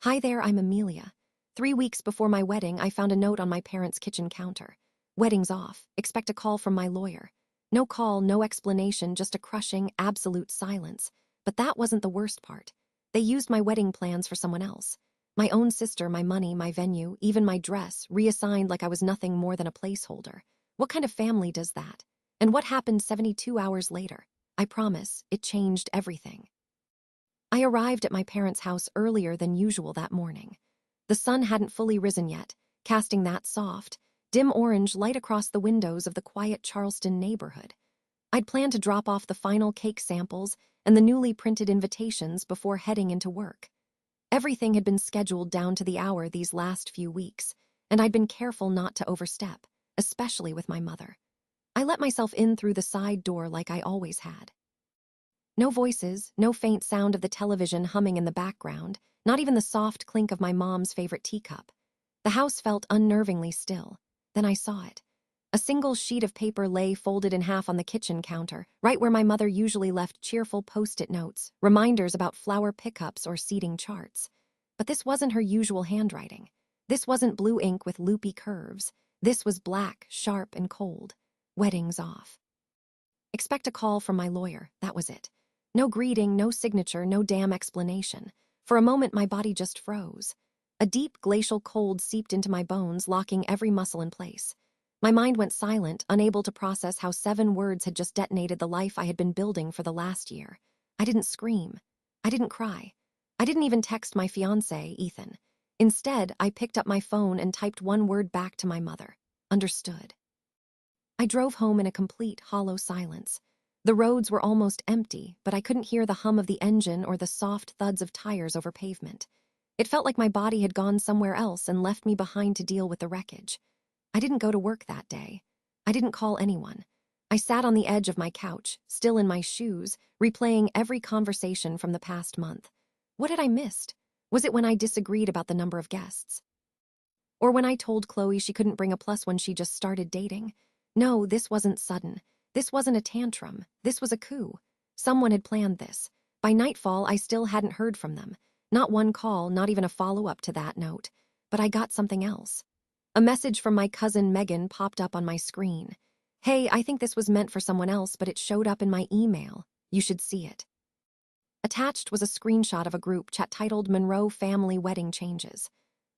Hi there, I'm Amelia. 3 weeks before my wedding, I found a note on my parents' kitchen counter. Wedding's off. Expect a call from my lawyer. No call, no explanation, just a crushing, absolute silence. But that wasn't the worst part. They used my wedding plans for someone else. My own sister, my money, my venue, even my dress, reassigned like I was nothing more than a placeholder. What kind of family does that? And what happened 72 hours later? I promise, it changed everything. I arrived at my parents' house earlier than usual that morning. The sun hadn't fully risen yet, casting that soft, dim orange light across the windows of the quiet Charleston neighborhood. I'd planned to drop off the final cake samples and the newly printed invitations before heading into work. Everything had been scheduled down to the hour these last few weeks, and I'd been careful not to overstep, especially with my mother. I let myself in through the side door like I always had. No voices, no faint sound of the television humming in the background, not even the soft clink of my mom's favorite teacup. The house felt unnervingly still. Then I saw it. A single sheet of paper lay folded in half on the kitchen counter, right where my mother usually left cheerful post-it notes, reminders about flower pickups or seating charts. But this wasn't her usual handwriting. This wasn't blue ink with loopy curves. This was black, sharp, and cold. Wedding's off. Expect a call from my lawyer, that was it. No greeting, no signature, no damn explanation. For a moment, my body just froze. A deep glacial cold seeped into my bones, locking every muscle in place. My mind went silent, unable to process how 7 words had just detonated the life I had been building for the last year. I didn't scream. I didn't cry. I didn't even text my fiancé, Ethan. Instead, I picked up my phone and typed one word back to my mother. Understood. I drove home in a complete, hollow silence. The roads were almost empty, but I couldn't hear the hum of the engine or the soft thuds of tires over pavement. It felt like my body had gone somewhere else and left me behind to deal with the wreckage. I didn't go to work that day. I didn't call anyone. I sat on the edge of my couch, still in my shoes, replaying every conversation from the past month. What had I missed? Was it when I disagreed about the number of guests? Or when I told Chloe she couldn't bring a plus when she just started dating? No, this wasn't sudden. This wasn't a tantrum. This was a coup. Someone had planned this. By nightfall, I still hadn't heard from them. Not one call, not even a follow-up to that note. But I got something else. A message from my cousin Megan popped up on my screen. Hey, I think this was meant for someone else, but it showed up in my email. You should see it. Attached was a screenshot of a group chat titled Monroe Family Wedding Changes.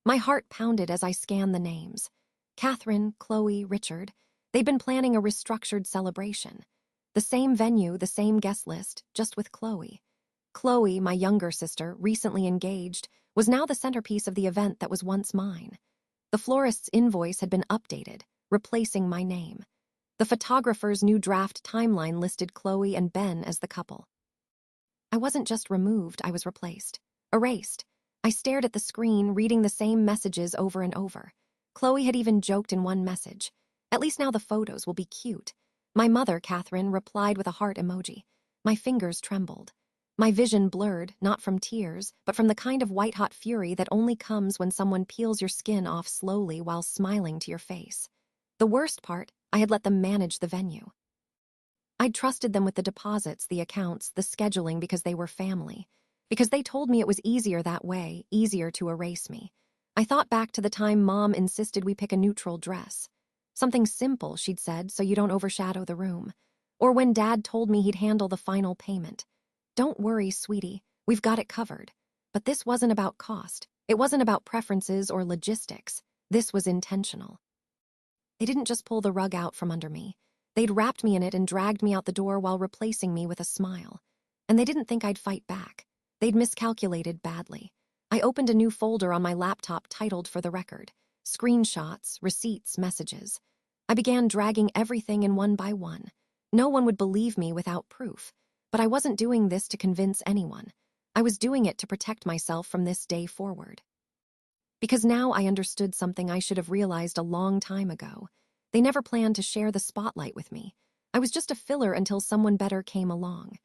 My heart pounded as I scanned the names. Catherine, Chloe, Richard. They'd been planning a restructured celebration. The same venue, the same guest list, just with Chloe. Chloe, my younger sister, recently engaged, was now the centerpiece of the event that was once mine. The florist's invoice had been updated, replacing my name. The photographer's new draft timeline listed Chloe and Ben as the couple. I wasn't just removed, I was replaced. Erased. I stared at the screen, reading the same messages over and over. Chloe had even joked in one message. At least now the photos will be cute. My mother, Catherine, replied with a heart emoji. My fingers trembled. My vision blurred, not from tears, but from the kind of white-hot fury that only comes when someone peels your skin off slowly while smiling to your face. The worst part, I had let them manage the venue. I'd trusted them with the deposits, the accounts, the scheduling because they were family. Because they told me it was easier that way, easier to erase me. I thought back to the time Mom insisted we pick a neutral dress. Something simple, she'd said, so you don't overshadow the room. Or when Dad told me he'd handle the final payment. Don't worry, sweetie, we've got it covered. But this wasn't about cost. It wasn't about preferences or logistics. This was intentional. They didn't just pull the rug out from under me. They'd wrapped me in it and dragged me out the door while replacing me with a smile. And they didn't think I'd fight back. They'd miscalculated badly. I opened a new folder on my laptop titled For the Record. Screenshots, receipts, messages. I began dragging everything in one by one. No one would believe me without proof. But I wasn't doing this to convince anyone. I was doing it to protect myself from this day forward. Because now I understood something I should have realized a long time ago. They never planned to share the spotlight with me. I was just a filler until someone better came along.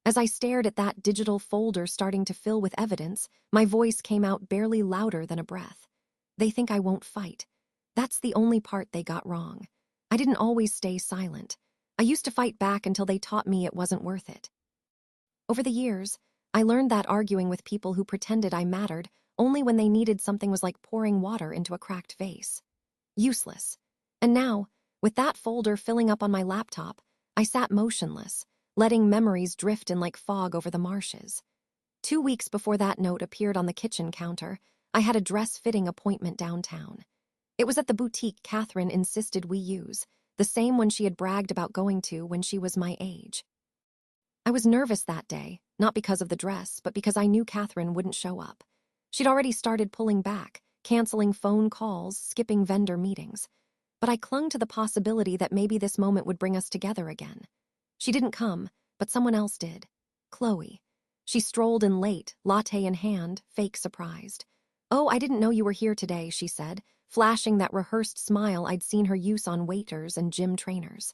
As I stared at that digital folder starting to fill with evidence, my voice came out barely louder than a breath. They think I won't fight. That's the only part they got wrong. I didn't always stay silent. I used to fight back until they taught me it wasn't worth it. Over the years, I learned that arguing with people who pretended I mattered only when they needed something was like pouring water into a cracked vase. Useless. And now, with that folder filling up on my laptop, I sat motionless, letting memories drift in like fog over the marshes. 2 weeks before that note appeared on the kitchen counter, I had a dress-fitting appointment downtown. It was at the boutique Catherine insisted we use, the same one she had bragged about going to when she was my age. I was nervous that day, not because of the dress, but because I knew Catherine wouldn't show up. She'd already started pulling back, canceling phone calls, skipping vendor meetings. But I clung to the possibility that maybe this moment would bring us together again. She didn't come, but someone else did. Chloe. She strolled in late, latte in hand, fake surprised. "Oh, I didn't know you were here today," she said, flashing that rehearsed smile I'd seen her use on waiters and gym trainers.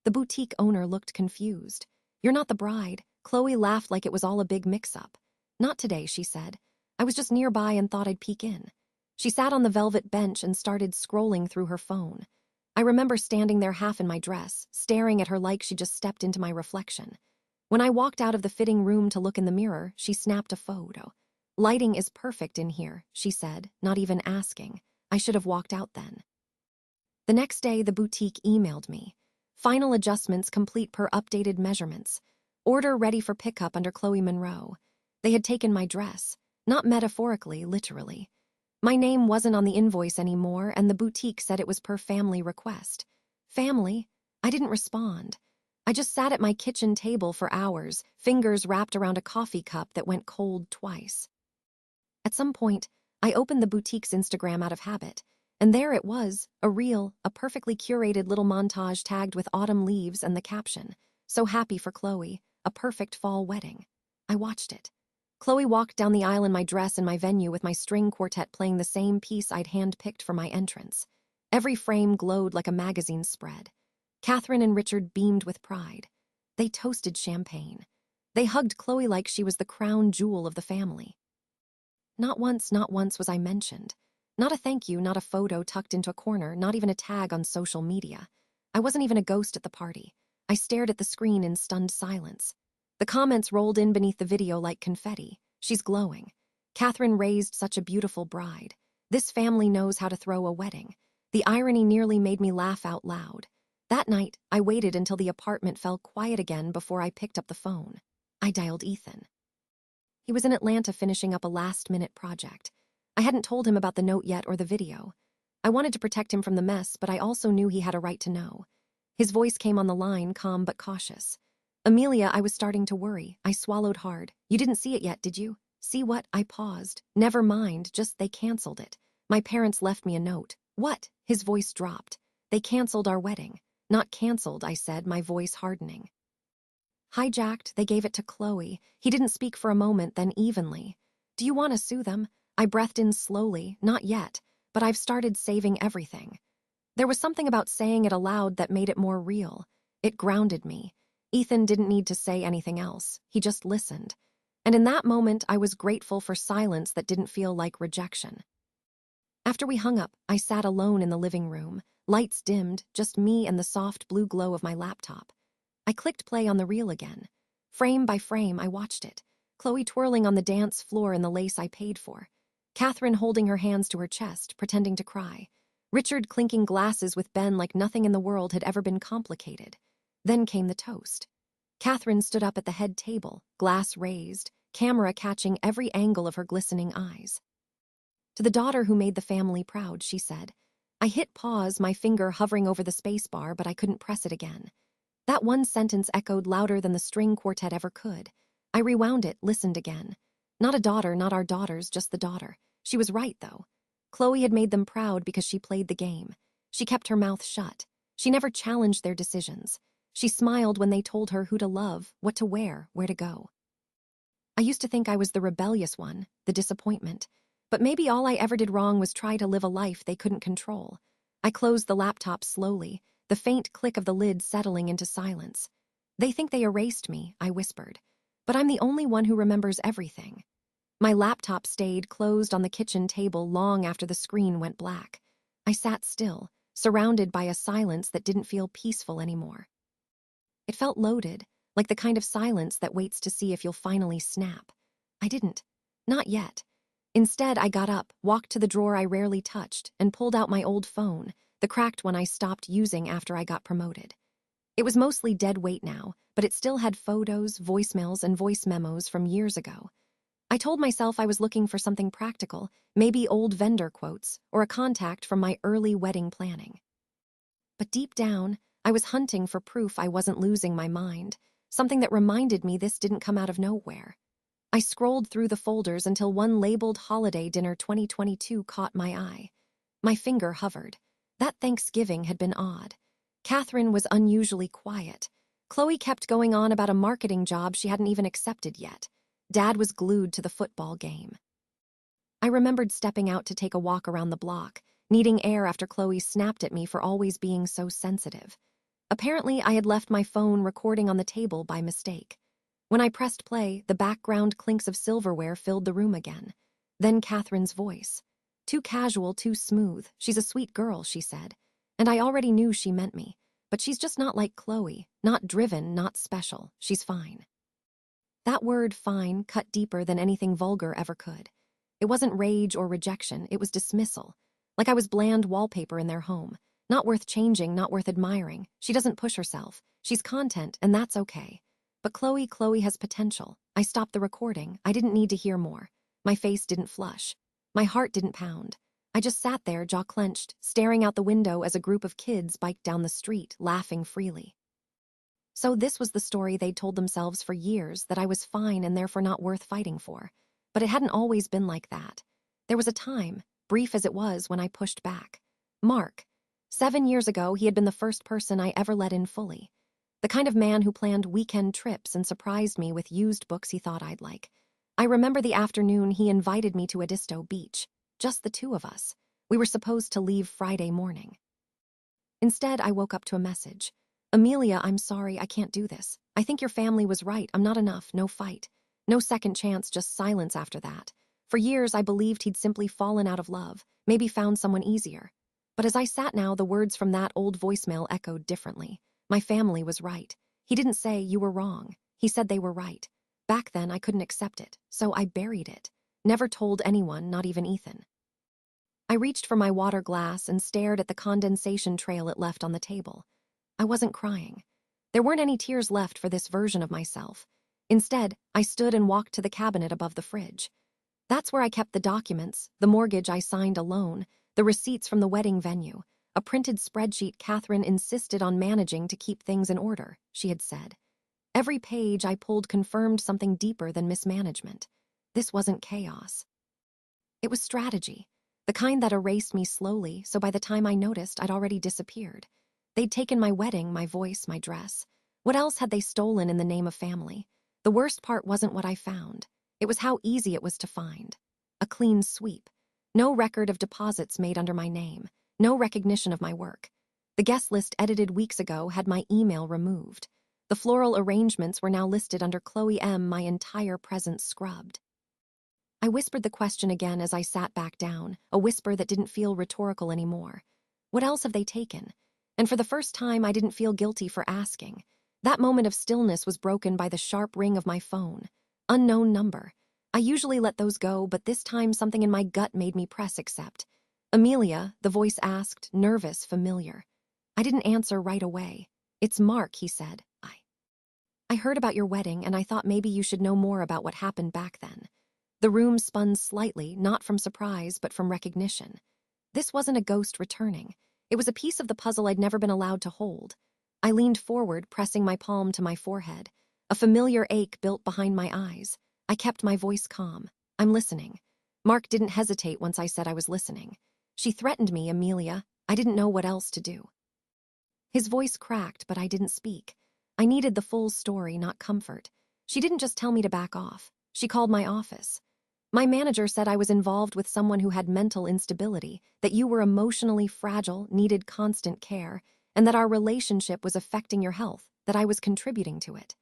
The boutique owner looked confused. "You're not the bride." Chloe laughed like it was all a big mix-up. "Not today," she said. "I was just nearby and thought I'd peek in." She sat on the velvet bench and started scrolling through her phone. I remember standing there half in my dress, staring at her like she just stepped into my reflection. When I walked out of the fitting room to look in the mirror, she snapped a photo. "Lighting is perfect in here," she said, not even asking. I should have walked out then. The next day, the boutique emailed me. "Final adjustments complete per updated measurements. Order ready for pickup under Chloe Monroe." They had taken my dress, not metaphorically, literally. My name wasn't on the invoice anymore, and the boutique said it was per family request. Family? I didn't respond. I just sat at my kitchen table for hours, fingers wrapped around a coffee cup that went cold twice. At some point, I opened the boutique's Instagram out of habit, and there it was, a reel, a perfectly curated little montage tagged with autumn leaves and the caption, "So happy for Chloe, a perfect fall wedding." I watched it. Chloe walked down the aisle in my dress in my venue with my string quartet playing the same piece I'd hand-picked for my entrance. Every frame glowed like a magazine spread. Catherine and Richard beamed with pride. They toasted champagne. They hugged Chloe like she was the crown jewel of the family. Not once was I mentioned. Not a thank you, not a photo tucked into a corner, not even a tag on social media. I wasn't even a ghost at the party. I stared at the screen in stunned silence. The comments rolled in beneath the video like confetti. "She's glowing. Catherine raised such a beautiful bride. This family knows how to throw a wedding." The irony nearly made me laugh out loud. That night, I waited until the apartment fell quiet again before I picked up the phone. I dialed Ethan. He was in Atlanta finishing up a last-minute project. I hadn't told him about the note yet or the video. I wanted to protect him from the mess, but I also knew he had a right to know. His voice came on the line, calm but cautious. "Amelia," I was starting to worry. I swallowed hard. "You didn't see it yet, did you?" "See what?" I paused. "Never mind, just they canceled it. My parents left me a note." "What?" His voice dropped. "They canceled our wedding." "Not canceled," I said, my voice hardening. "Hijacked, they gave it to Chloe." He didn't speak for a moment, then evenly. "Do you want to sue them?" I breathed in slowly. "Not yet, but I've started saving everything." There was something about saying it aloud that made it more real. It grounded me. Ethan didn't need to say anything else. He just listened. And in that moment, I was grateful for silence that didn't feel like rejection. After we hung up, I sat alone in the living room. Lights dimmed, just me and the soft blue glow of my laptop. I clicked play on the reel again. Frame by frame, I watched it. Chloe twirling on the dance floor in the lace I paid for. Catherine holding her hands to her chest, pretending to cry. Richard clinking glasses with Ben like nothing in the world had ever been complicated. Then came the toast. Catherine stood up at the head table, glass raised, camera catching every angle of her glistening eyes. "To the daughter who made the family proud," she said. I hit pause, my finger hovering over the space bar, but I couldn't press it again. That one sentence echoed louder than the string quartet ever could. I rewound it, listened again. Not a daughter, not our daughters, just the daughter. She was right, though. Chloe had made them proud because she played the game. She kept her mouth shut. She never challenged their decisions. She smiled when they told her who to love, what to wear, where to go. I used to think I was the rebellious one, the disappointment. But maybe all I ever did wrong was try to live a life they couldn't control. I closed the laptop slowly, the faint click of the lid settling into silence. "They think they erased me," I whispered. "But I'm the only one who remembers everything." My laptop stayed closed on the kitchen table long after the screen went black. I sat still, surrounded by a silence that didn't feel peaceful anymore. It felt loaded, like the kind of silence that waits to see if you'll finally snap. I didn't. Not yet. Instead, I got up, walked to the drawer I rarely touched, and pulled out my old phone, the cracked one I stopped using after I got promoted. It was mostly dead weight now, but it still had photos, voicemails, and voice memos from years ago. I told myself I was looking for something practical, maybe old vendor quotes, or a contact from my early wedding planning. But deep down, I was hunting for proof I wasn't losing my mind, something that reminded me this didn't come out of nowhere. I scrolled through the folders until one labeled Holiday Dinner 2022 caught my eye. My finger hovered. That Thanksgiving had been odd. Catherine was unusually quiet. Chloe kept going on about a marketing job she hadn't even accepted yet. Dad was glued to the football game. I remembered stepping out to take a walk around the block, needing air after Chloe snapped at me for always being so sensitive. Apparently, I had left my phone recording on the table by mistake. When I pressed play, the background clinks of silverware filled the room again. Then Catherine's voice. Too casual, too smooth. She's a sweet girl, she said. And I already knew she meant me. But she's just not like Chloe. Not driven, not special. She's fine. That word, fine, cut deeper than anything vulgar ever could. It wasn't rage or rejection, it was dismissal. Like I was bland wallpaper in their home. Not worth changing, not worth admiring. She doesn't push herself. She's content, and that's okay. But Chloe has potential. I stopped the recording. I didn't need to hear more. My face didn't flush. My heart didn't pound. I just sat there, jaw clenched, staring out the window as a group of kids biked down the street, laughing freely. So this was the story they'd told themselves for years, that I was fine and therefore not worth fighting for. But it hadn't always been like that. There was a time, brief as it was, when I pushed back. Mark. 7 years ago, he had been the first person I ever let in fully. The kind of man who planned weekend trips and surprised me with used books he thought I'd like. I remember the afternoon he invited me to Edisto Beach. Just the two of us. We were supposed to leave Friday morning. Instead, I woke up to a message. Amelia, I'm sorry, I can't do this. I think your family was right. I'm not enough, no fight. No second chance, just silence after that. For years, I believed he'd simply fallen out of love, maybe found someone easier. But as I sat now, the words from that old voicemail echoed differently. My family was right. He didn't say, you were wrong. He said they were right. Back then, I couldn't accept it, so I buried it. Never told anyone, not even Ethan. I reached for my water glass and stared at the condensation trail it left on the table. I wasn't crying. There weren't any tears left for this version of myself. Instead, I stood and walked to the cabinet above the fridge. That's where I kept the documents, the mortgage I signed alone, the receipts from the wedding venue, a printed spreadsheet Catherine insisted on managing to keep things in order, she had said. Every page I pulled confirmed something deeper than mismanagement. This wasn't chaos. It was strategy, the kind that erased me slowly, so by the time I noticed, I'd already disappeared. They'd taken my wedding, my voice, my dress. What else had they stolen in the name of family? The worst part wasn't what I found. It was how easy it was to find. A clean sweep. No record of deposits made under my name. No recognition of my work. The guest list edited weeks ago had my email removed. The floral arrangements were now listed under Chloe M., my entire presence scrubbed. I whispered the question again as I sat back down, a whisper that didn't feel rhetorical anymore. What else have they taken? And for the first time, I didn't feel guilty for asking. That moment of stillness was broken by the sharp ring of my phone. Unknown number. I usually let those go, but this time something in my gut made me press accept. Amelia, the voice asked, nervous, familiar. I didn't answer right away. It's Mark, he said. I heard about your wedding, and I thought maybe you should know more about what happened back then. The room spun slightly, not from surprise, but from recognition. This wasn't a ghost returning. It was a piece of the puzzle I'd never been allowed to hold. I leaned forward, pressing my palm to my forehead. A familiar ache built behind my eyes. I kept my voice calm. I'm listening. Mark didn't hesitate once I said I was listening. She threatened me, Amelia. I didn't know what else to do. His voice cracked, but I didn't speak. I needed the full story, not comfort. She didn't just tell me to back off. She called my office. My manager said I was involved with someone who had mental instability, that you were emotionally fragile, needed constant care, and that our relationship was affecting your health, that I was contributing to it.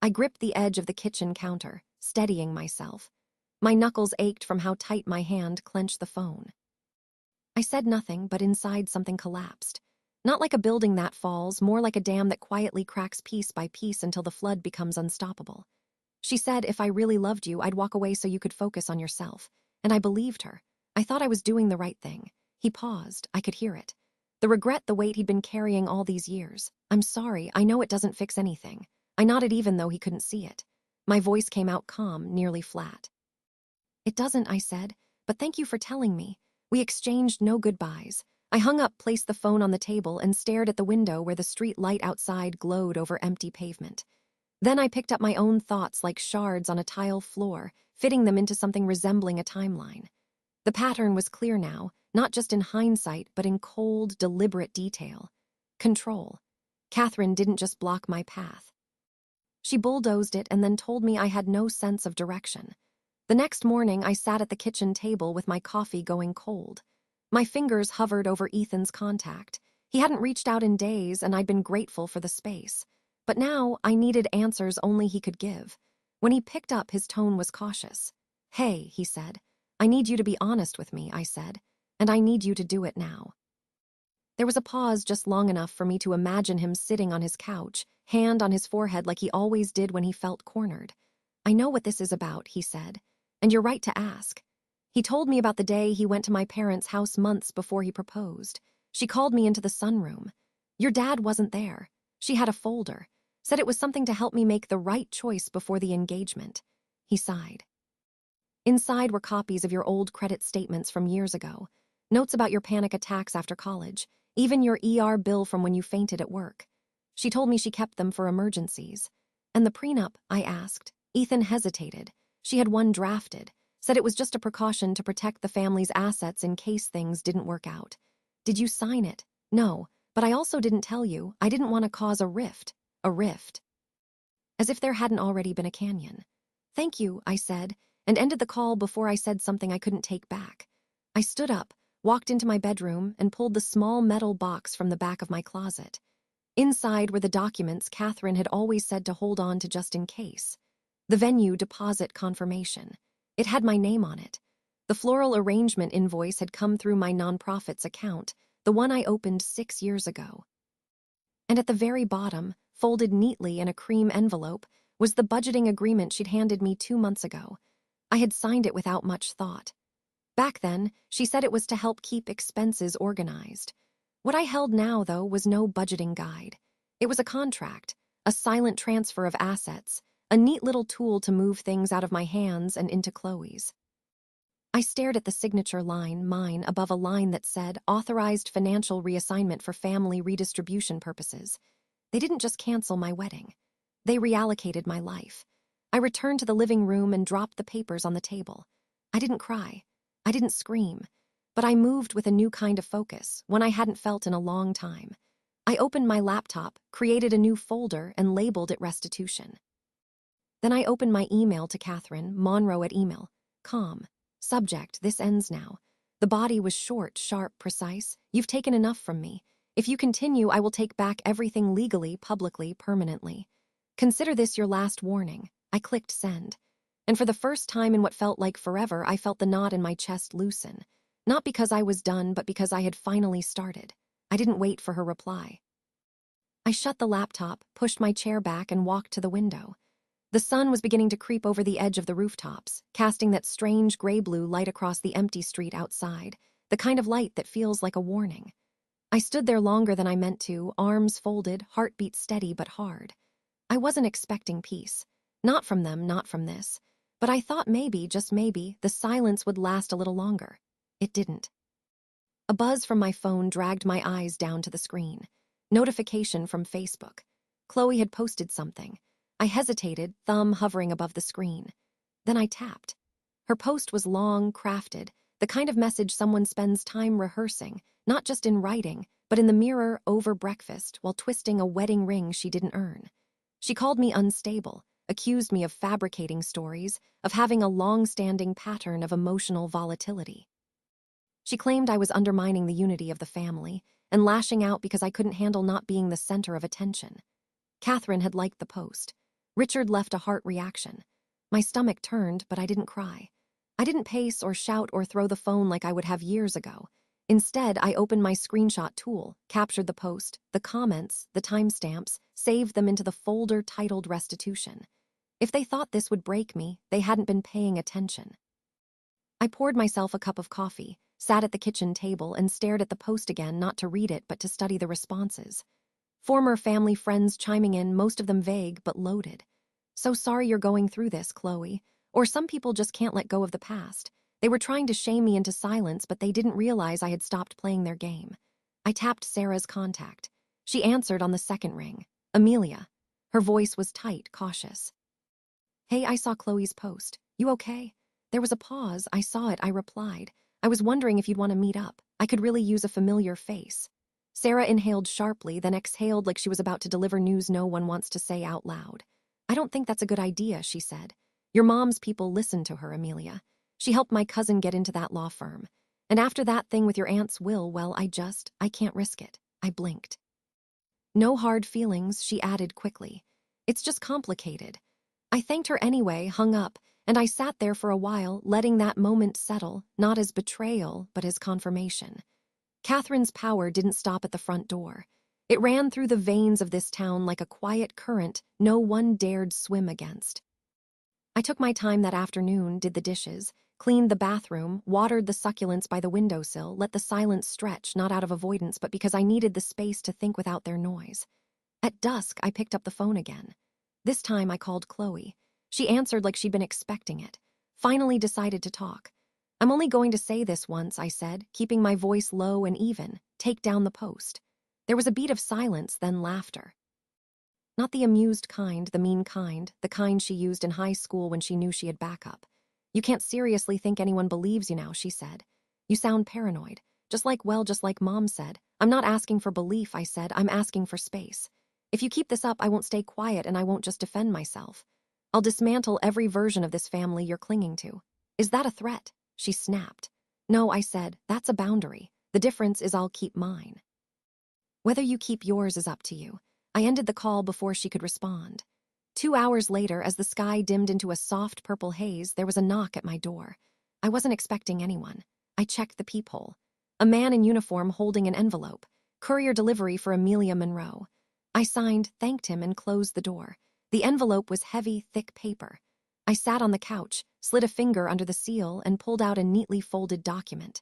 I gripped the edge of the kitchen counter, steadying myself. My knuckles ached from how tight my hand clenched the phone. I said nothing, but inside something collapsed. Not like a building that falls, more like a dam that quietly cracks piece by piece until the flood becomes unstoppable. She said if I really loved you, I'd walk away so you could focus on yourself. And I believed her. I thought I was doing the right thing. He paused. I could hear it. The regret, the weight he'd been carrying all these years. I'm sorry. I know it doesn't fix anything. I nodded even though he couldn't see it. My voice came out calm, nearly flat. It doesn't, I said, but thank you for telling me. We exchanged no goodbyes. I hung up, placed the phone on the table, and stared at the window where the street light outside glowed over empty pavement. Then I picked up my own thoughts like shards on a tile floor, fitting them into something resembling a timeline. The pattern was clear now, not just in hindsight, but in cold, deliberate detail. Control. Catherine didn't just block my path. She bulldozed it and then told me I had no sense of direction. The next morning, I sat at the kitchen table with my coffee going cold. My fingers hovered over Ethan's contact. He hadn't reached out in days, and I'd been grateful for the space. But now, I needed answers only he could give. When he picked up, his tone was cautious. "Hey," he said. "I need you to be honest with me," I said. "And I need you to do it now." There was a pause just long enough for me to imagine him sitting on his couch, hand on his forehead like he always did when he felt cornered. "I know what this is about," he said. "And you're right to ask." He told me about the day he went to my parents' house months before he proposed. She called me into the sunroom. "Your dad wasn't there." She had a folder. Said it was something to help me make the right choice before the engagement. He sighed. Inside were copies of your old credit statements from years ago, notes about your panic attacks after college, even your bill from when you fainted at work. She told me she kept them for emergencies. "And the prenup?" I asked. Ethan hesitated. She had one drafted, said it was just a precaution to protect the family's assets in case things didn't work out. "Did you sign it?" "No, but I also didn't tell you. I didn't want to cause a rift." A rift. As if there hadn't already been a canyon. "Thank you," I said, and ended the call before I said something I couldn't take back. I stood up, walked into my bedroom, and pulled the small metal box from the back of my closet. Inside were the documents Catherine had always said to hold on to just in case. The venue deposit confirmation. It had my name on it. The floral arrangement invoice had come through my nonprofit's account, the one I opened 6 years ago. And at the very bottom, folded neatly in a cream envelope, was the budgeting agreement she'd handed me 2 months ago. I had signed it without much thought. Back then, she said it was to help keep expenses organized. What I held now, though, was no budgeting guide. It was a contract, a silent transfer of assets, a neat little tool to move things out of my hands and into Chloe's. I stared at the signature line, mine, above a line that said, "Authorized financial reassignment for family redistribution purposes." They didn't just cancel my wedding. They reallocated my life. I returned to the living room and dropped the papers on the table. I didn't cry. I didn't scream. But I moved with a new kind of focus, one I hadn't felt in a long time. I opened my laptop, created a new folder, and labeled it restitution. Then I opened my email to Catherine, monroe@email.com. Subject, "This ends now." The body was short, sharp, precise. "You've taken enough from me. If you continue, I will take back everything legally, publicly, permanently. Consider this your last warning." I clicked send. And for the first time in what felt like forever, I felt the knot in my chest loosen. Not because I was done, but because I had finally started. I didn't wait for her reply. I shut the laptop, pushed my chair back, and walked to the window. The sun was beginning to creep over the edge of the rooftops, casting that strange gray-blue light across the empty street outside, the kind of light that feels like a warning. I stood there longer than I meant to, arms folded, heartbeat steady but hard. I wasn't expecting peace. Not from them, not from this. But I thought maybe, just maybe, the silence would last a little longer. It didn't. A buzz from my phone dragged my eyes down to the screen. Notification from Facebook. Chloe had posted something. I hesitated, thumb hovering above the screen. Then I tapped. Her post was long, crafted, the kind of message someone spends time rehearsing, not just in writing, but in the mirror over breakfast while twisting a wedding ring she didn't earn. She called me unstable, accused me of fabricating stories, of having a long-standing pattern of emotional volatility. She claimed I was undermining the unity of the family and lashing out because I couldn't handle not being the center of attention. Catherine had liked the post. Richard left a heart reaction. My stomach turned, but I didn't cry. I didn't pace or shout or throw the phone like I would have years ago. Instead, I opened my screenshot tool, captured the post, the comments, the timestamps, saved them into the folder titled Restitution. If they thought this would break me, they hadn't been paying attention. I poured myself a cup of coffee, sat at the kitchen table, and stared at the post again, not to read it but to study the responses. Former family friends chiming in, most of them vague but loaded. "So sorry you're going through this, Chloe." Or, "Some people just can't let go of the past. They were trying to shame me into silence, but they didn't realize I had stopped playing their game." I tapped Sarah's contact. She answered on the second ring. "Amelia." Her voice was tight, cautious. "Hey, I saw Chloe's post. You okay?" There was a pause. I saw it. I replied. "I was wondering if you'd want to meet up. I could really use a familiar face." Sarah inhaled sharply, then exhaled like she was about to deliver news no one wants to say out loud. "I don't think that's a good idea," she said. "Your mom's people listened to her, Amelia. She helped my cousin get into that law firm. And after that thing with your aunt's will, well, I can't risk it." I blinked. "No hard feelings," she added quickly. "It's just complicated." I thanked her anyway, hung up, and I sat there for a while, letting that moment settle, not as betrayal, but as confirmation. Catherine's power didn't stop at the front door. It ran through the veins of this town like a quiet current no one dared swim against. I took my time that afternoon, did the dishes, cleaned the bathroom, watered the succulents by the windowsill, let the silence stretch, not out of avoidance, but because I needed the space to think without their noise. At dusk, I picked up the phone again. This time I called Chloe. She answered like she'd been expecting it. Finally decided to talk. "I'm only going to say this once," I said, keeping my voice low and even. "Take down the post." There was a beat of silence, then laughter. Not the amused kind, the mean kind, the kind she used in high school when she knew she had backup. "You can't seriously think anyone believes you now," she said. "You sound paranoid. Just like Mom said. I'm not asking for belief," I said. "I'm asking for space. If you keep this up, I won't stay quiet, and I won't just defend myself. I'll dismantle every version of this family you're clinging to." "Is that a threat?" she snapped. "No," I said. "That's a boundary. The difference is I'll keep mine. Whether you keep yours is up to you." I ended the call before she could respond. 2 hours later, as the sky dimmed into a soft purple haze, there was a knock at my door. I wasn't expecting anyone. I checked the peephole. A man in uniform holding an envelope. Courier delivery for Amelia Monroe. I signed, thanked him, and closed the door. The envelope was heavy, thick paper. I sat on the couch, slid a finger under the seal, and pulled out a neatly folded document.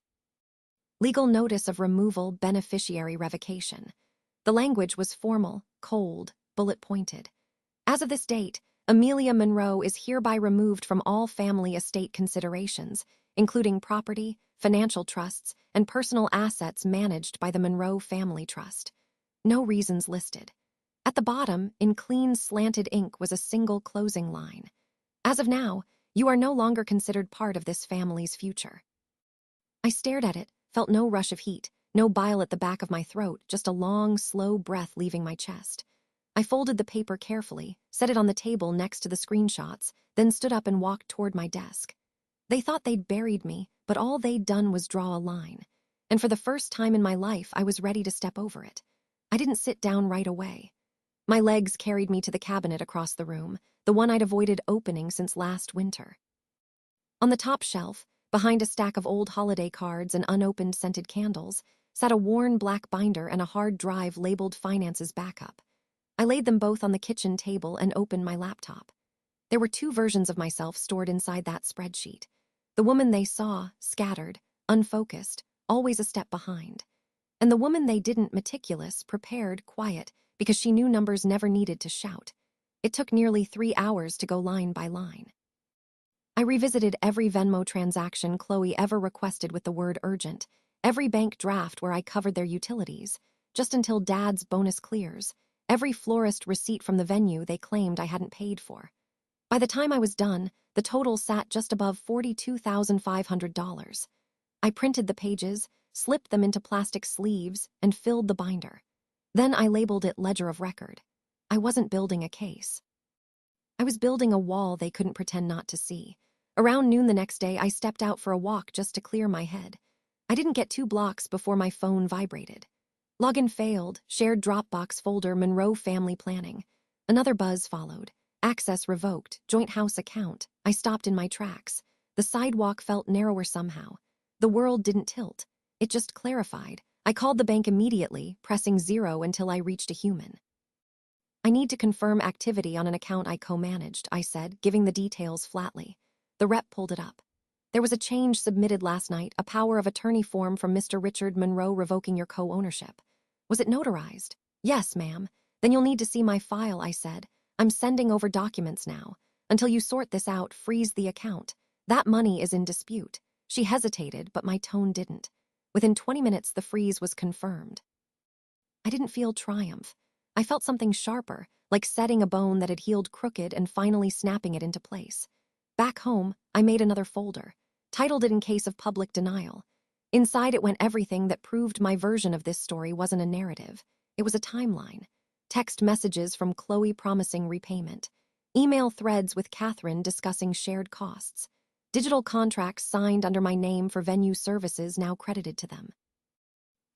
Legal notice of removal, beneficiary revocation. The language was formal, cold, bullet-pointed. "As of this date, Amelia Monroe is hereby removed from all family estate considerations, including property, financial trusts, and personal assets managed by the Monroe Family Trust." No reasons listed. At the bottom, in clean, slanted ink, was a single closing line. "As of now, you are no longer considered part of this family's future." I stared at it, felt no rush of heat, no bile at the back of my throat, just a long, slow breath leaving my chest. I folded the paper carefully, set it on the table next to the screenshots, then stood up and walked toward my desk. They thought they'd buried me, but all they'd done was draw a line. And for the first time in my life, I was ready to step over it. I didn't sit down right away. My legs carried me to the cabinet across the room, the one I'd avoided opening since last winter. On the top shelf, behind a stack of old holiday cards and unopened scented candles, sat a worn black binder and a hard drive labeled Finances Backup. I laid them both on the kitchen table and opened my laptop. There were 2 versions of myself stored inside that spreadsheet. The woman they saw, scattered, unfocused, always a step behind. And the woman they didn't, meticulous, prepared, quiet, because she knew numbers never needed to shout. It took nearly 3 hours to go line by line. I revisited every Venmo transaction Chloe ever requested with the word urgent, every bank draft where I covered their utilities, just until Dad's bonus clears, every florist receipt from the venue they claimed I hadn't paid for. By the time I was done, the total sat just above $42,500. I printed the pages, slipped them into plastic sleeves, and filled the binder. Then I labeled it Ledger of Record. I wasn't building a case. I was building a wall they couldn't pretend not to see. Around noon the next day, I stepped out for a walk just to clear my head. I didn't get 2 blocks before my phone vibrated. Login failed, shared Dropbox folder, Monroe family planning. Another buzz followed. Access revoked, joint house account. I stopped in my tracks. The sidewalk felt narrower somehow. The world didn't tilt. It just clarified. I called the bank immediately, pressing 0 until I reached a human. "I need to confirm activity on an account I co-managed," I said, giving the details flatly. The rep pulled it up. There was a change submitted last night, a power of attorney form from Mr. Richard Monroe revoking your co-ownership. Was it notarized? Yes, ma'am. Then you'll need to see my file, I said. I'm sending over documents now. Until you sort this out, freeze the account. That money is in dispute. She hesitated, but my tone didn't. Within 20 minutes, the freeze was confirmed. I didn't feel triumph. I felt something sharper, like setting a bone that had healed crooked and finally snapping it into place. Back home, I made another folder, titled it in case of public denial. Inside it went everything that proved my version of this story wasn't a narrative. It was a timeline. Text messages from Chloe promising repayment. Email threads with Catherine discussing shared costs. Digital contracts signed under my name for venue services now credited to them.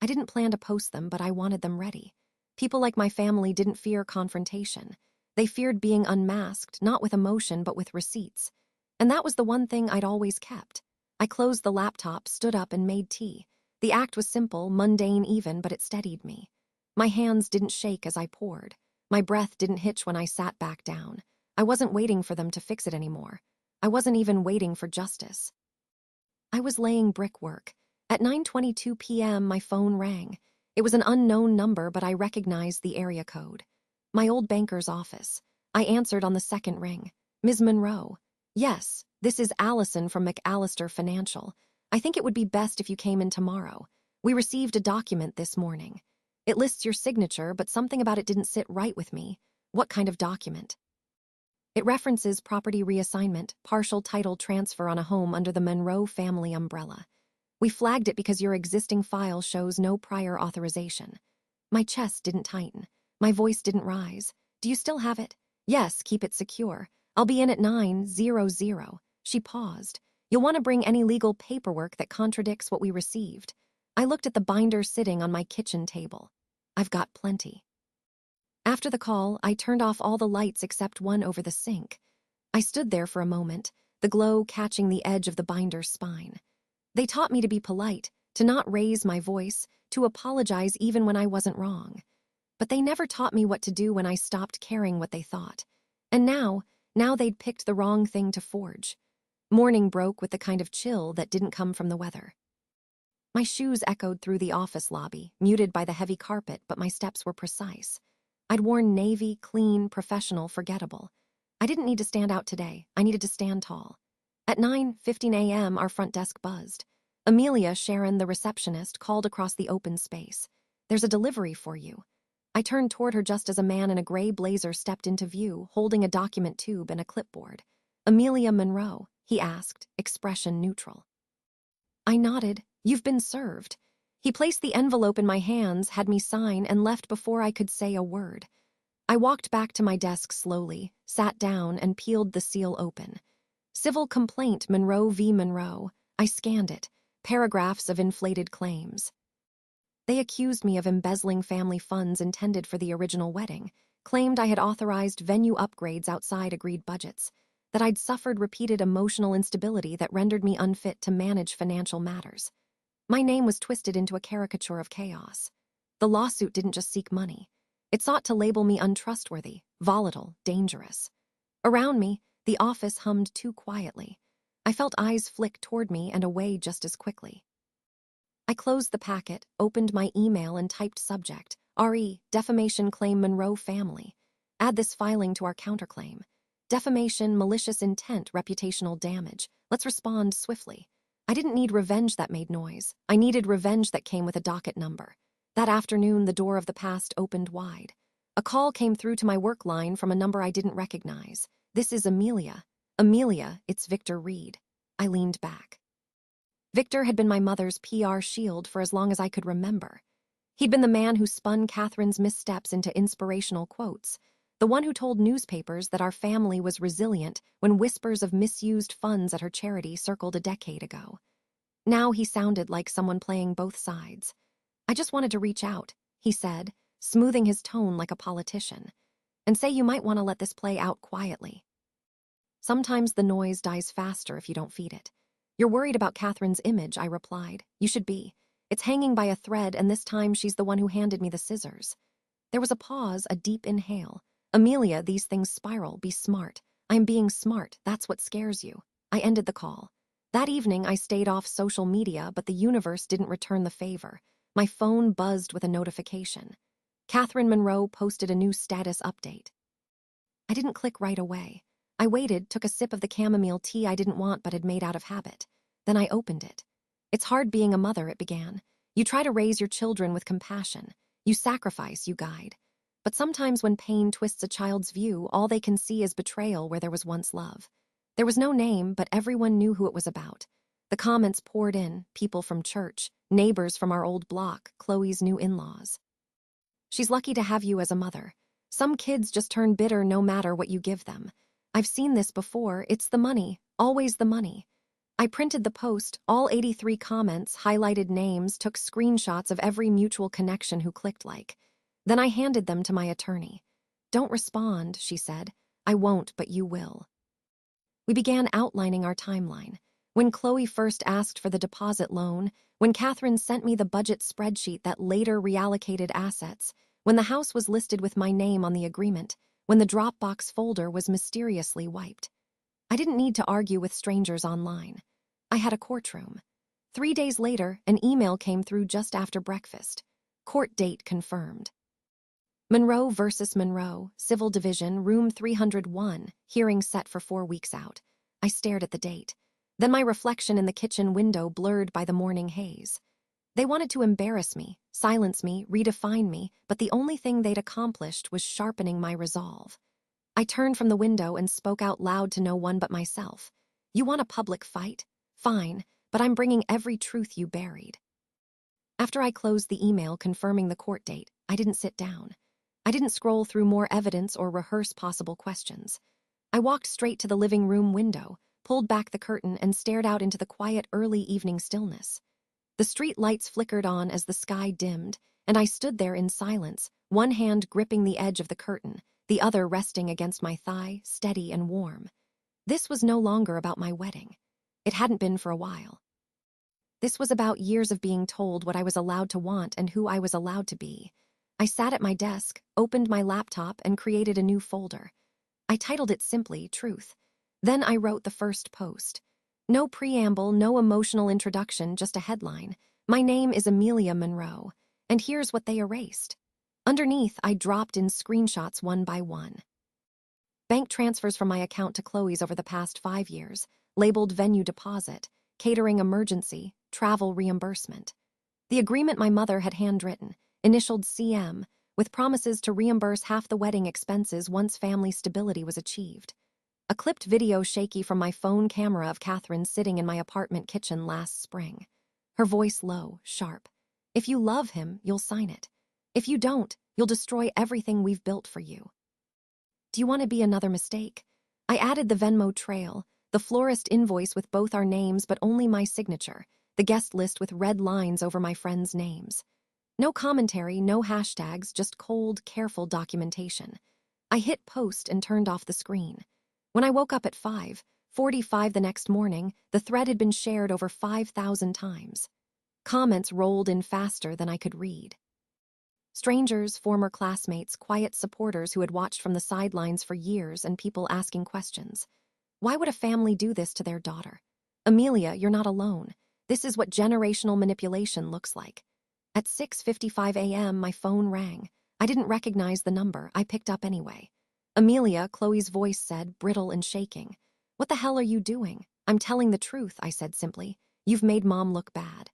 I didn't plan to post them, but I wanted them ready. People like my family didn't fear confrontation. They feared being unmasked, not with emotion, but with receipts. And that was the one thing I'd always kept. I closed the laptop, stood up, and made tea. The act was simple, mundane even, but it steadied me. My hands didn't shake as I poured. My breath didn't hitch when I sat back down. I wasn't waiting for them to fix it anymore. I wasn't even waiting for justice. I was laying brickwork. At 9:22 p.m., my phone rang. It was an unknown number, but I recognized the area code. My old banker's office. I answered on the second ring. Ms. Monroe. Yes, this is Allison from McAllister Financial. I think it would be best if you came in tomorrow. We received a document this morning. It lists your signature, but something about it didn't sit right with me. What kind of document? It references property reassignment, partial title transfer on a home under the Monroe family umbrella. We flagged it because your existing file shows no prior authorization. My chest didn't tighten. My voice didn't rise. Do you still have it? Yes, keep it secure. I'll be in at 9:00. She paused. You'll want to bring any legal paperwork that contradicts what we received. I looked at the binder sitting on my kitchen table. I've got plenty. After the call, I turned off all the lights except one over the sink. I stood there for a moment, the glow catching the edge of the binder's spine. They taught me to be polite, to not raise my voice, to apologize even when I wasn't wrong. But they never taught me what to do when I stopped caring what they thought. And now they'd picked the wrong thing to forge. Morning broke with the kind of chill that didn't come from the weather. My shoes echoed through the office lobby, muted by the heavy carpet, but my steps were precise. I'd worn navy, clean, professional, forgettable. I didn't need to stand out today. I needed to stand tall. At 9:15 a.m., our front desk buzzed. Amelia, Sharon, the receptionist, called across the open space. There's a delivery for you. I turned toward her just as a man in a gray blazer stepped into view, holding a document tube and a clipboard. Amelia Monroe, he asked, expression neutral. I nodded. You've been served. He placed the envelope in my hands, had me sign, and left before I could say a word. I walked back to my desk slowly, sat down, and peeled the seal open. Civil complaint, Monroe v. Monroe. I scanned it. Paragraphs of inflated claims. They accused me of embezzling family funds intended for the original wedding, claimed I had authorized venue upgrades outside agreed budgets, that I'd suffered repeated emotional instability that rendered me unfit to manage financial matters. My name was twisted into a caricature of chaos. The lawsuit didn't just seek money. It sought to label me untrustworthy, volatile, dangerous. Around me, the office hummed too quietly. I felt eyes flick toward me and away just as quickly. I closed the packet, opened my email, and typed subject, RE, defamation claim Monroe family. Add this filing to our counterclaim. Defamation, malicious intent, reputational damage. Let's respond swiftly. I didn't need revenge that made noise. I needed revenge that came with a docket number. That afternoon, the door of the past opened wide. A call came through to my work line from a number I didn't recognize. This is Amelia. Amelia, it's Victor Reed. I leaned back. Victor had been my mother's PR shield for as long as I could remember. He'd been the man who spun Catherine's missteps into inspirational quotes, the one who told newspapers that our family was resilient when whispers of misused funds at her charity circled a decade ago. Now he sounded like someone playing both sides. I just wanted to reach out, he said, smoothing his tone like a politician, and say you might want to let this play out quietly. Sometimes the noise dies faster if you don't feed it. You're worried about Catherine's image, I replied. You should be. It's hanging by a thread, and this time she's the one who handed me the scissors. There was a pause, a deep inhale. Amelia, these things spiral. Be smart. I am being smart. That's what scares you. I ended the call. That evening, I stayed off social media, but the universe didn't return the favor. My phone buzzed with a notification. Catherine Monroe posted a new status update. I didn't click right away. I waited, took a sip of the chamomile tea I didn't want but had made out of habit. Then I opened it. It's hard being a mother, it began. You try to raise your children with compassion. You sacrifice, you guide. But sometimes when pain twists a child's view, all they can see is betrayal where there was once love. There was no name, but everyone knew who it was about. The comments poured in, people from church, neighbors from our old block, Chloe's new in-laws. She's lucky to have you as a mother. Some kids just turn bitter no matter what you give them. I've seen this before. It's the money, always the money. I printed the post, all 83 comments, highlighted names, took screenshots of every mutual connection who clicked like. Then I handed them to my attorney. Don't respond, she said. I won't, but you will. We began outlining our timeline. When Chloe first asked for the deposit loan, when Catherine sent me the budget spreadsheet that later reallocated assets, when the house was listed with my name on the agreement, when the Dropbox folder was mysteriously wiped. I didn't need to argue with strangers online. I had a courtroom. 3 days later, an email came through just after breakfast. Court date confirmed. Monroe versus Monroe, Civil Division, Room 301, hearing set for 4 weeks out. I stared at the date. Then my reflection in the kitchen window blurred by the morning haze. They wanted to embarrass me, silence me, redefine me, but the only thing they'd accomplished was sharpening my resolve. I turned from the window and spoke out loud to no one but myself. You want a public fight? Fine, but I'm bringing every truth you buried. After I closed the email confirming the court date, I didn't sit down. I didn't scroll through more evidence or rehearse possible questions. I walked straight to the living room window, pulled back the curtain, and stared out into the quiet early evening stillness. The street lights flickered on as the sky dimmed, and I stood there in silence, one hand gripping the edge of the curtain, the other resting against my thigh, steady and warm. This was no longer about my wedding. It hadn't been for a while. This was about years of being told what I was allowed to want and who I was allowed to be. I sat at my desk, opened my laptop, and created a new folder. I titled it simply Truth. Then I wrote the first post. No preamble, no emotional introduction, just a headline. My name is Amelia Monroe, and here's what they erased. Underneath, I dropped in screenshots one by one. Bank transfers from my account to Chloe's over the past 5 years, labeled venue deposit, catering emergency, travel reimbursement. The agreement my mother had handwritten, initialed CM, with promises to reimburse half the wedding expenses once family stability was achieved. A clipped video shaky from my phone camera of Catherine sitting in my apartment kitchen last spring. Her voice low, sharp. If you love him, you'll sign it. If you don't, you'll destroy everything we've built for you. Do you want to be another mistake? I added the Venmo trail, the florist invoice with both our names but only my signature, the guest list with red lines over my friends' names. No commentary, no hashtags, just cold, careful documentation. I hit post and turned off the screen. When I woke up at 5:45 the next morning, the thread had been shared over 5,000 times. Comments rolled in faster than I could read. Strangers, former classmates, quiet supporters who had watched from the sidelines for years, and people asking questions. Why would a family do this to their daughter? Amelia, you're not alone. This is what generational manipulation looks like. At 6:55 a.m., my phone rang. I didn't recognize the number. I picked up anyway. Amelia, Chloe's voice said, brittle and shaking. What the hell are you doing? I'm telling the truth, I said simply. You've made Mom look bad.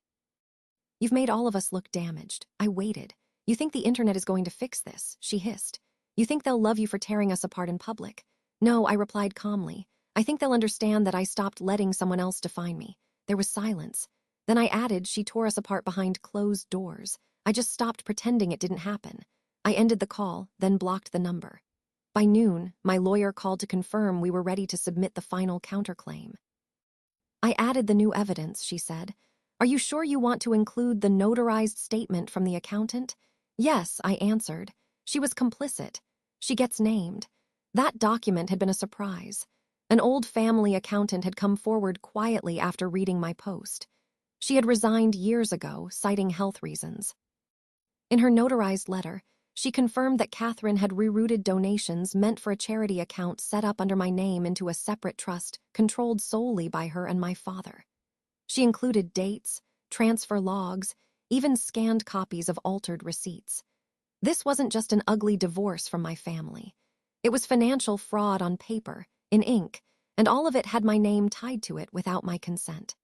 You've made all of us look damaged. I waited. You think the internet is going to fix this? She hissed. You think they'll love you for tearing us apart in public? No, I replied calmly. I think they'll understand that I stopped letting someone else define me. There was silence. Then I added, she tore us apart behind closed doors. I just stopped pretending it didn't happen. I ended the call, then blocked the number. By noon, my lawyer called to confirm we were ready to submit the final counterclaim. I added the new evidence, she said. Are you sure you want to include the notarized statement from the accountant? Yes, I answered. She was complicit. She gets named. That document had been a surprise. An old family accountant had come forward quietly after reading my post. She had resigned years ago, citing health reasons. In her notarized letter, she confirmed that Catherine had rerouted donations meant for a charity account set up under my name into a separate trust controlled solely by her and my father. She included dates, transfer logs, even scanned copies of altered receipts. This wasn't just an ugly divorce from my family. It was financial fraud on paper, in ink, and all of it had my name tied to it without my consent.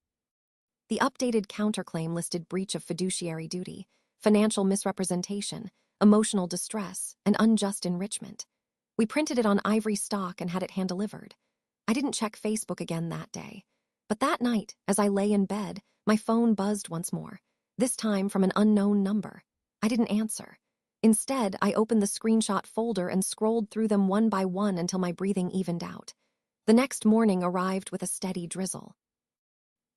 The updated counterclaim listed breach of fiduciary duty, financial misrepresentation, emotional distress, and unjust enrichment. We printed it on ivory stock and had it hand-delivered. I didn't check Facebook again that day. But that night, as I lay in bed, my phone buzzed once more, this time from an unknown number. I didn't answer. Instead, I opened the screenshot folder and scrolled through them one by one until my breathing evened out. The next morning arrived with a steady drizzle.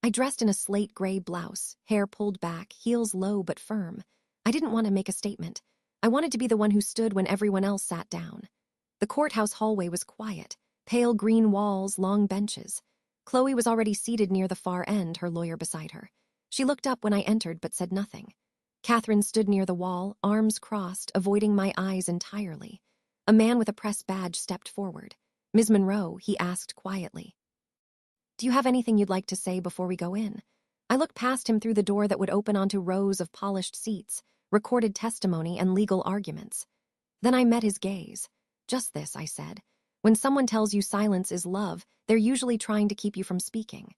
I dressed in a slate gray blouse, hair pulled back, heels low but firm. I didn't want to make a statement. I wanted to be the one who stood when everyone else sat down. The courthouse hallway was quiet, pale green walls, long benches. Chloe was already seated near the far end, her lawyer beside her. She looked up when I entered but said nothing. Catherine stood near the wall, arms crossed, avoiding my eyes entirely. A man with a press badge stepped forward. "Ms. Monroe," he asked quietly. "Do you have anything you'd like to say before we go in?" I looked past him through the door that would open onto rows of polished seats, recorded testimony, and legal arguments. Then I met his gaze. "Just this," I said. "When someone tells you silence is love, they're usually trying to keep you from speaking."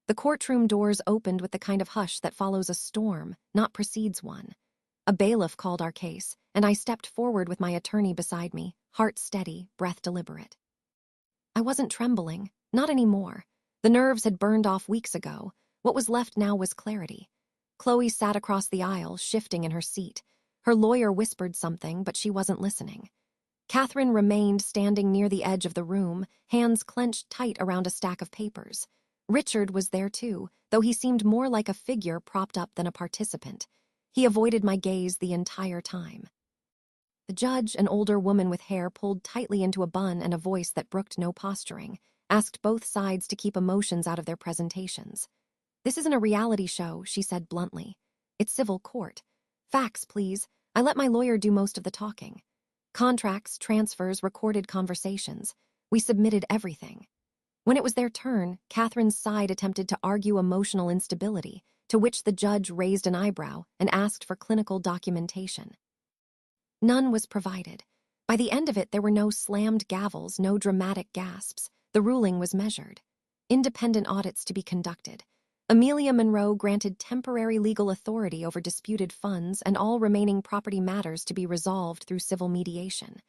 The courtroom doors opened with the kind of hush that follows a storm, not precedes one. A bailiff called our case, and I stepped forward with my attorney beside me, heart steady, breath deliberate. I wasn't trembling, not anymore. The nerves had burned off weeks ago. What was left now was clarity. Chloe sat across the aisle, shifting in her seat. Her lawyer whispered something, but she wasn't listening. Catherine remained standing near the edge of the room, hands clenched tight around a stack of papers. Richard was there too, though he seemed more like a figure propped up than a participant. He avoided my gaze the entire time. The judge, an older woman with hair pulled tightly into a bun and a voice that brooked no posturing, asked both sides to keep emotions out of their presentations. "This isn't a reality show," she said bluntly. "It's civil court. Facts, please. I let my lawyer do most of the talking. Contracts, transfers, recorded conversations. We submitted everything." When it was their turn, Catherine's side attempted to argue emotional instability, to which the judge raised an eyebrow and asked for clinical documentation. None was provided. By the end of it, there were no slammed gavels, no dramatic gasps. The ruling was measured. Independent audits to be conducted. Amelia Monroe granted temporary legal authority over disputed funds and all remaining property matters to be resolved through civil mediation.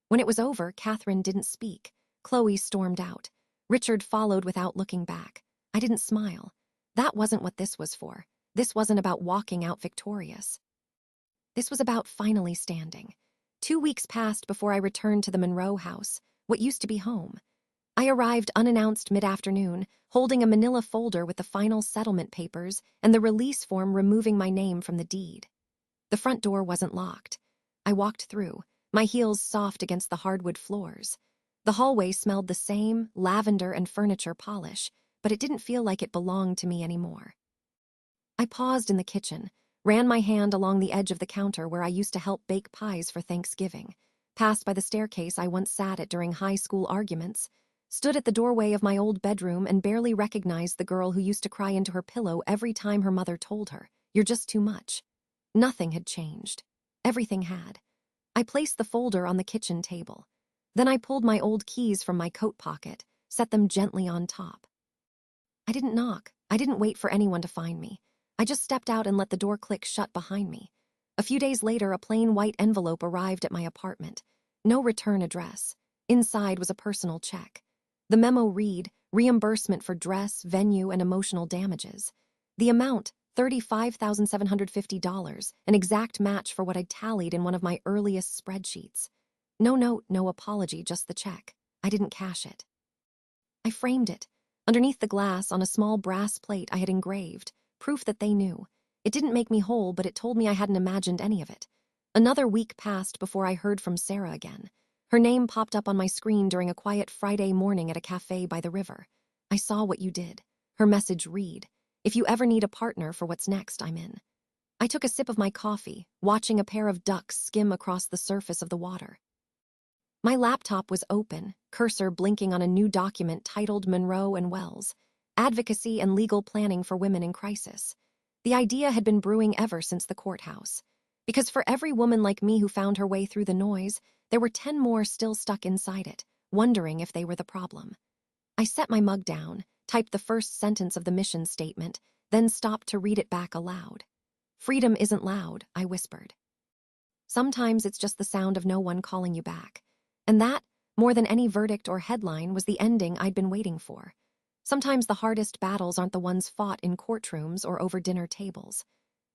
When it was over, Catherine didn't speak. Chloe stormed out. Richard followed without looking back. I didn't smile. That wasn't what this was for. This wasn't about walking out victorious. This was about finally standing. 2 weeks passed before I returned to the Monroe house, what used to be home. I arrived unannounced mid-afternoon, holding a manila folder with the final settlement papers and the release form removing my name from the deed. The front door wasn't locked. I walked through, my heels soft against the hardwood floors. The hallway smelled the same, lavender and furniture polish, but it didn't feel like it belonged to me anymore. I paused in the kitchen, ran my hand along the edge of the counter where I used to help bake pies for Thanksgiving, passed by the staircase I once sat at during high school arguments, stood at the doorway of my old bedroom and barely recognized the girl who used to cry into her pillow every time her mother told her, "You're just too much." Nothing had changed. Everything had. I placed the folder on the kitchen table. Then I pulled my old keys from my coat pocket, set them gently on top. I didn't knock. I didn't wait for anyone to find me. I just stepped out and let the door click shut behind me. A few days later, a plain white envelope arrived at my apartment. No return address. Inside was a personal check. The memo read, reimbursement for dress, venue, and emotional damages. The amount, $35,750, an exact match for what I'd tallied in one of my earliest spreadsheets. No note, no apology, just the check. I didn't cash it. I framed it. Underneath the glass, on a small brass plate, I had engraved, proof that they knew. It didn't make me whole, but it told me I hadn't imagined any of it. Another week passed before I heard from Sarah again. Her name popped up on my screen during a quiet Friday morning at a cafe by the river. "I saw what you did." Her message read, "If you ever need a partner for what's next, I'm in." I took a sip of my coffee, watching a pair of ducks skim across the surface of the water. My laptop was open, cursor blinking on a new document titled Monroe and Wells. advocacy and legal planning for women in crisis. The idea had been brewing ever since the courthouse. Because for every woman like me who found her way through the noise, there were 10 more still stuck inside it, wondering if they were the problem. I set my mug down, typed the first sentence of the mission statement, then stopped to read it back aloud. "Freedom isn't loud," I whispered. "Sometimes it's just the sound of no one calling you back." And that, more than any verdict or headline, was the ending I'd been waiting for. Sometimes the hardest battles aren't the ones fought in courtrooms or over dinner tables.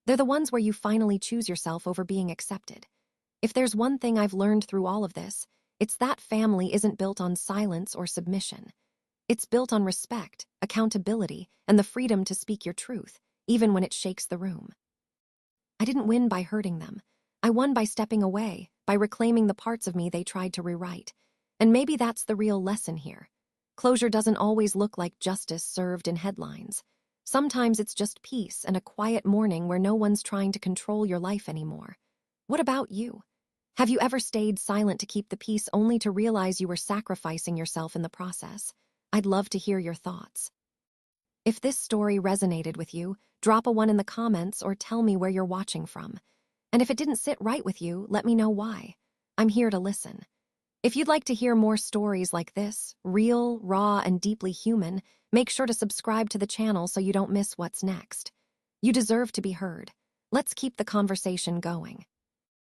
They're the ones where you finally choose yourself over being accepted. If there's one thing I've learned through all of this, it's that family isn't built on silence or submission. It's built on respect, accountability, and the freedom to speak your truth, even when it shakes the room. I didn't win by hurting them. I won by stepping away, by reclaiming the parts of me they tried to rewrite. And maybe that's the real lesson here. Closure doesn't always look like justice served in headlines. Sometimes it's just peace and a quiet morning where no one's trying to control your life anymore. What about you? Have you ever stayed silent to keep the peace only to realize you were sacrificing yourself in the process? I'd love to hear your thoughts. If this story resonated with you, drop a 1 in the comments or tell me where you're watching from. And if it didn't sit right with you, let me know why. I'm here to listen. If you'd like to hear more stories like this, real, raw, and deeply human, make sure to subscribe to the channel so you don't miss what's next. You deserve to be heard. Let's keep the conversation going.